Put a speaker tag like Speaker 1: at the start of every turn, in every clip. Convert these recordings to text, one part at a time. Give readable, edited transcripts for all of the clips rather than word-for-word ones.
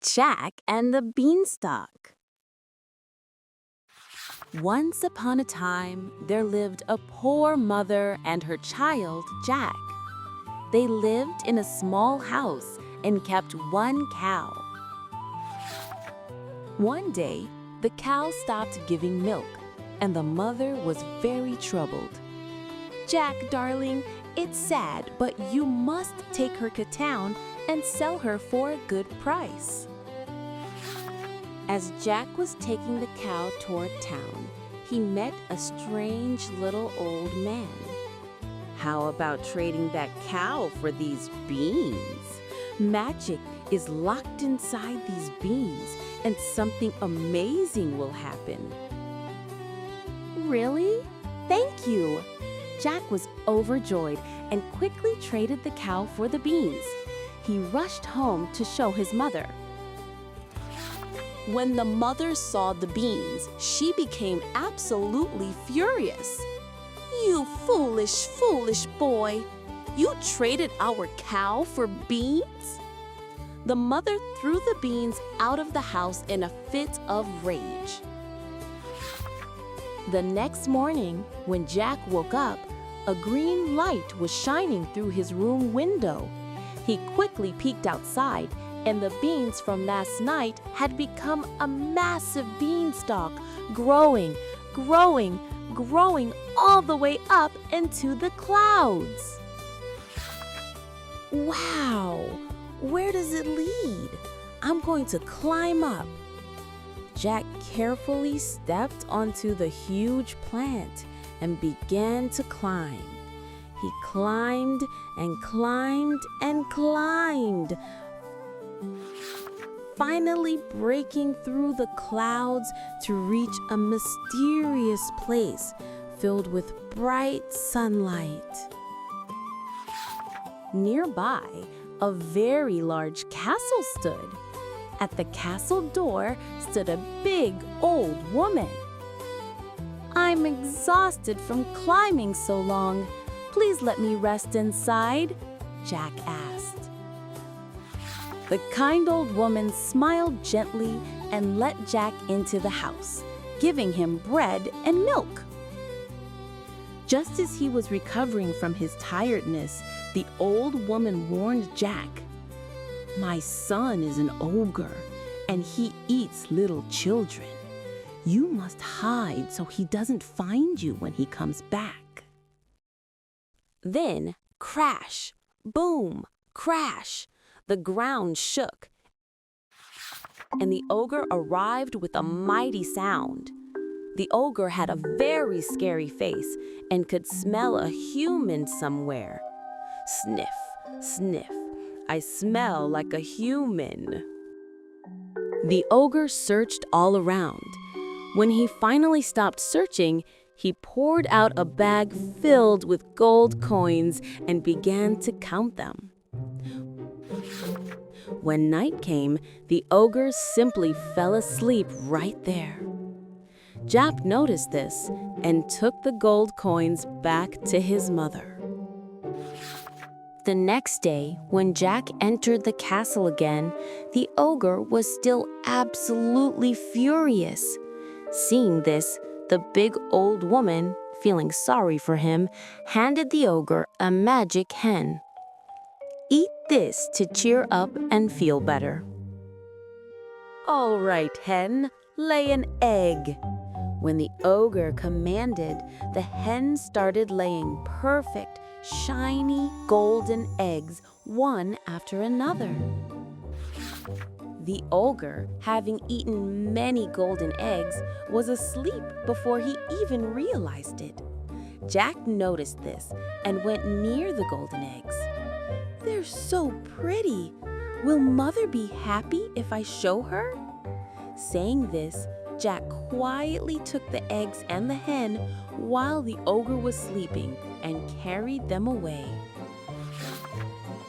Speaker 1: Jack and the Beanstalk. Once upon a time, there lived a poor mother and her child, Jack. They lived in a small house and kept one cow. One day, the cow stopped giving milk, and the mother was very troubled. "Jack, darling, it's sad, but you must take her to town and sell her for a good price." As Jack was taking the cow toward town, he met a strange little old man. "How about trading that cow for these beans? Magic is locked inside these beans, and something amazing will happen." "Really? Thank you." Jack was overjoyed and quickly traded the cow for the beans. He rushed home to show his mother. When the mother saw the beans, she became absolutely furious. "You foolish, foolish boy! You traded our cow for beans?" The mother threw the beans out of the house in a fit of rage. The next morning, when Jack woke up, a green light was shining through his room window. He quickly peeked outside, and the beans from last night had become a massive beanstalk, growing all the way up into the clouds. "Wow, where does it lead? I'm going to climb up." Jack carefully stepped onto the huge plant and began to climb. He climbed and climbed and climbed, finally breaking through the clouds to reach a mysterious place filled with bright sunlight. Nearby, a very large castle stood. At the castle door stood a big old woman. "I'm exhausted from climbing so long. Please let me rest inside," Jack asked. The kind old woman smiled gently and let Jack into the house, giving him bread and milk. Just as he was recovering from his tiredness, the old woman warned Jack, "My son is an ogre, and he eats little children. You must hide so he doesn't find you when he comes back." Then, crash, boom, crash, the ground shook, and the ogre arrived with a mighty sound. The ogre had a very scary face and could smell a human somewhere. "Sniff, sniff, I smell like a human." The ogre searched all around. When he finally stopped searching, he poured out a bag filled with gold coins and began to count them. When night came, the ogre simply fell asleep right there. Jack noticed this and took the gold coins back to his mother. The next day, when Jack entered the castle again, the ogre was still absolutely furious. Seeing this, the big old woman, feeling sorry for him, handed the ogre a magic hen. "Eat this to cheer up and feel better." "All right, hen, lay an egg." When the ogre commanded, the hen started laying perfect, shiny, golden eggs, one after another. The ogre, having eaten many golden eggs, was asleep before he even realized it. Jack noticed this and went near the golden eggs. "They're so pretty. Will Mother be happy if I show her?" Saying this, Jack quietly took the eggs and the hen while the ogre was sleeping and carried them away.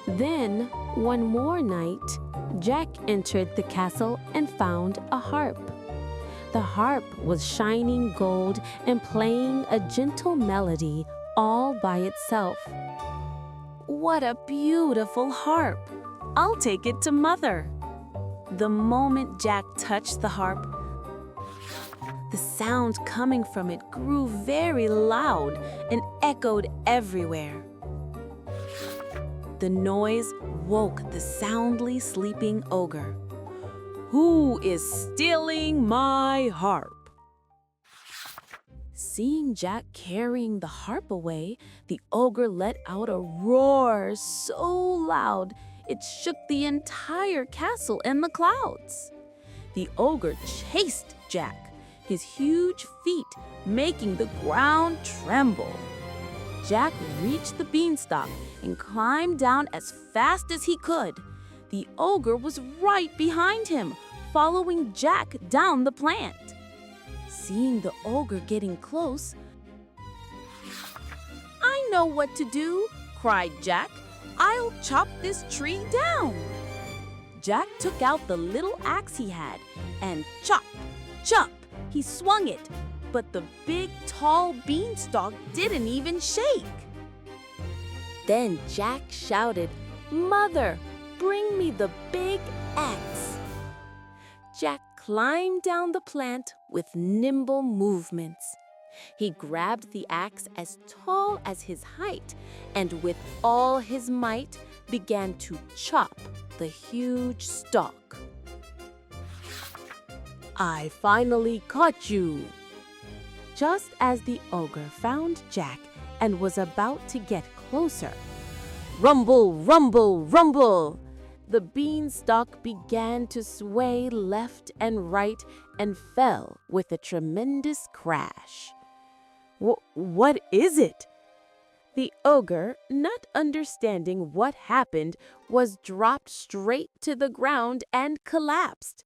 Speaker 1: Then, one more night, Jack entered the castle and found a harp. The harp was shining gold and playing a gentle melody all by itself. "What a beautiful harp! I'll take it to Mother." The moment Jack touched the harp, the sound coming from it grew very loud and echoed everywhere. The noise woke the soundly sleeping ogre. "Who is stealing my harp?" Seeing Jack carrying the harp away, the ogre let out a roar so loud it shook the entire castle and the clouds. The ogre chased Jack, his huge feet making the ground tremble. Jack reached the beanstalk and climbed down as fast as he could. The ogre was right behind him, following Jack down the plant. Seeing the ogre getting close, "I know what to do," cried Jack. "I'll chop this tree down." Jack took out the little axe he had and chop, chop, he swung it, but the big tall beanstalk didn't even shake. Then Jack shouted, "Mother, bring me the big axe." Jack climbed down the plant with nimble movements. He grabbed the axe as tall as his height and with all his might began to chop the huge stalk. "I finally caught you." Just as the ogre found Jack and was about to get closer, rumble, rumble, rumble! The beanstalk began to sway left and right and fell with a tremendous crash. What is it?" The ogre, not understanding what happened, was dropped straight to the ground and collapsed.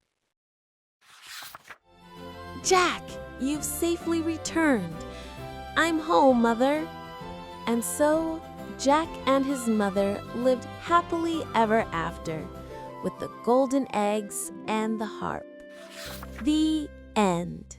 Speaker 1: "Jack, you've safely returned. I'm home, Mother." And so Jack and his mother lived happily ever after, with the golden eggs and the harp. The end.